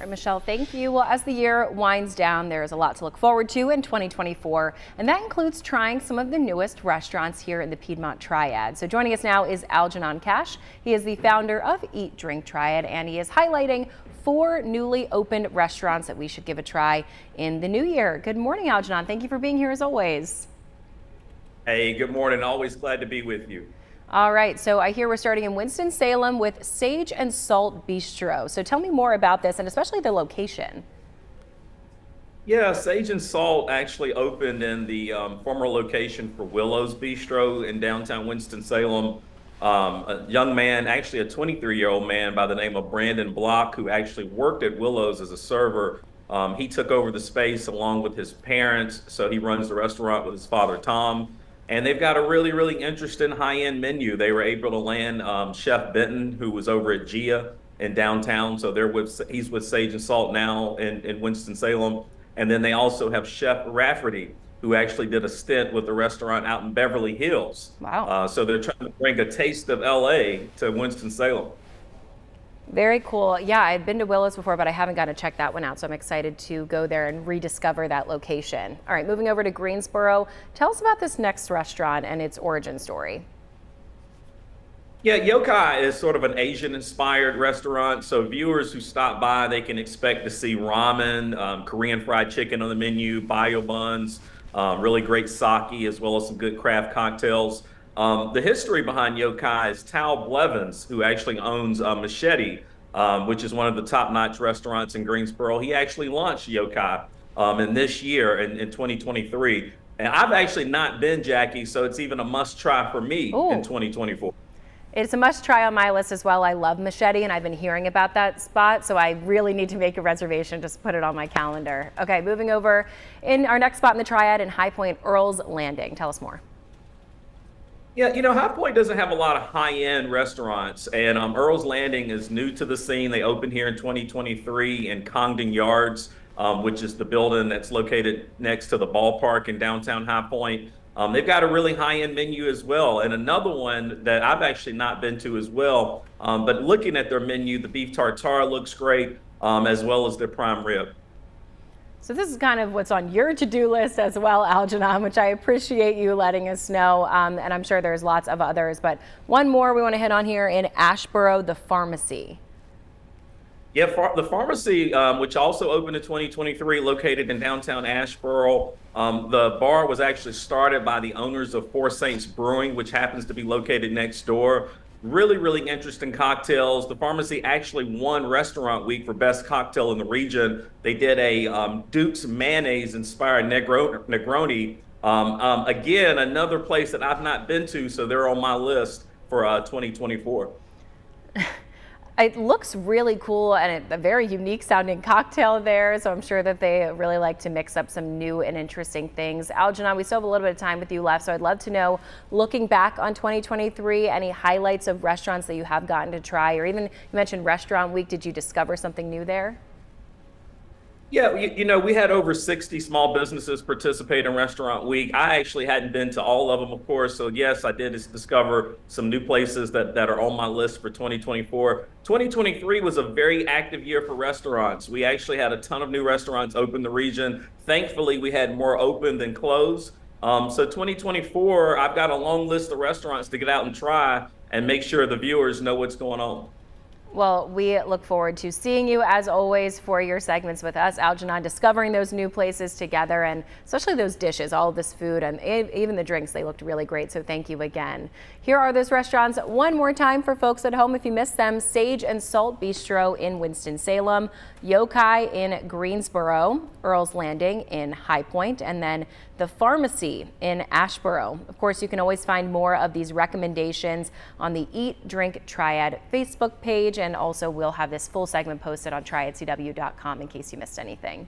All right, Michelle, thank you. Well, as the year winds down, there's a lot to look forward to in 2024, and that includes trying some of the newest restaurants here in the Piedmont Triad. So joining us now is Algernon Cash. He is the founder of Eat Drink Triad, and he is highlighting 4 newly opened restaurants that we should give a try in the new year. Good morning, Algernon. Thank you for being here as always. Hey, good morning. Always glad to be with you. All right, so I hear we're starting in Winston-Salem with Sage and Salt Bistro. So tell me more about this and especially the location. Yeah, Sage and Salt actually opened in the former location for Willow's Bistro in downtown Winston-Salem. A young man, actually a 23-year-old man by the name of Brandon Block, who actually worked at Willow's as a server. He took over the space along with his parents, so he runs the restaurant with his father, Tom. And they've got a really, really interesting high-end menu. They were able to land Chef Benton, who was over at Gia in downtown. So he's with Sage and Salt now in Winston-Salem. And then they also have Chef Rafferty, who actually did a stint with the restaurant out in Beverly Hills. Wow. So they're trying to bring a taste of LA to Winston-Salem. Very cool. Yeah, I've been to Willow's before, but I haven't got to check that one out. So I'm excited to go there and rediscover that location. All right, moving over to Greensboro. Tell us about this next restaurant and its origin story. Yeah, Yokai is sort of an Asian-inspired restaurant. So viewers who stop by, they can expect to see ramen, Korean fried chicken on the menu, bio buns, really great sake, as well as some good craft cocktails. The history behind Yokai is Tal Blevins, who actually owns Machete, which is one of the top-notch restaurants in Greensboro. He actually launched Yokai in this year, in 2023. And I've actually not been, Jackie, so it's even a must-try for me in 2024. It's a must-try on my list as well. I love Machete, and I've been hearing about that spot, so I really need to make a reservation, just put it on my calendar. Okay, moving over in our next spot in the Triad in High Point, Earl's Landing. Tell us more. Yeah, High Point doesn't have a lot of high-end restaurants, and Earl's Landing is new to the scene. They opened here in 2023 in Congdon Yards, which is the building that's located next to the ballpark in downtown High Point. They've got a really high-end menu as well, and another one that I've actually not been to as well, but looking at their menu, the beef tartare looks great, as well as their prime rib. So this is kind of what's on your to-do list as well, Algernon, which I appreciate you letting us know. And I'm sure there's lots of others, but one more we want to hit on here in Asheboro, the Pharmacy. Yeah, the Pharmacy, which also opened in 2023, located in downtown Asheboro. The bar was actually started by the owners of Four Saints Brewing, which happens to be located next door. Really, really interesting cocktails. The Pharmacy actually won Restaurant Week for best cocktail in the region. They did a Duke's mayonnaise inspired Negroni. Again, another place that I've not been to, so they're on my list for 2024. It looks really cool and a very unique sounding cocktail there. So I'm sure that they really like to mix up some new and interesting things. Algernon, we still have a little bit of time with you left. So I'd love to know, looking back on 2023, any highlights of restaurants that you have gotten to try, or even you mentioned Restaurant Week. Did you discover something new there? Yeah, we had over 60 small businesses participate in Restaurant Week. I actually hadn't been to all of them, of course. So yes, I did discover some new places that are on my list for 2024. 2023 was a very active year for restaurants. We actually had a ton of new restaurants open in the region. Thankfully, we had more open than closed. So 2024, I've got a long list of restaurants to get out and try and make sure the viewers know what's going on. Well, we look forward to seeing you, as always, for your segments with us, Algernon, discovering those new places together, and especially those dishes, all of this food, and even the drinks. They looked really great, so thank you again. Here are those restaurants one more time for folks at home if you missed them. Sage and Salt Bistro in Winston-Salem, Yokai in Greensboro, Earl's Landing in High Point, and then the Pharmacy in Asheboro. Of course, you can always find more of these recommendations on the Eat Drink Triad Facebook page, and also we'll have this full segment posted on triadcw.com in case you missed anything.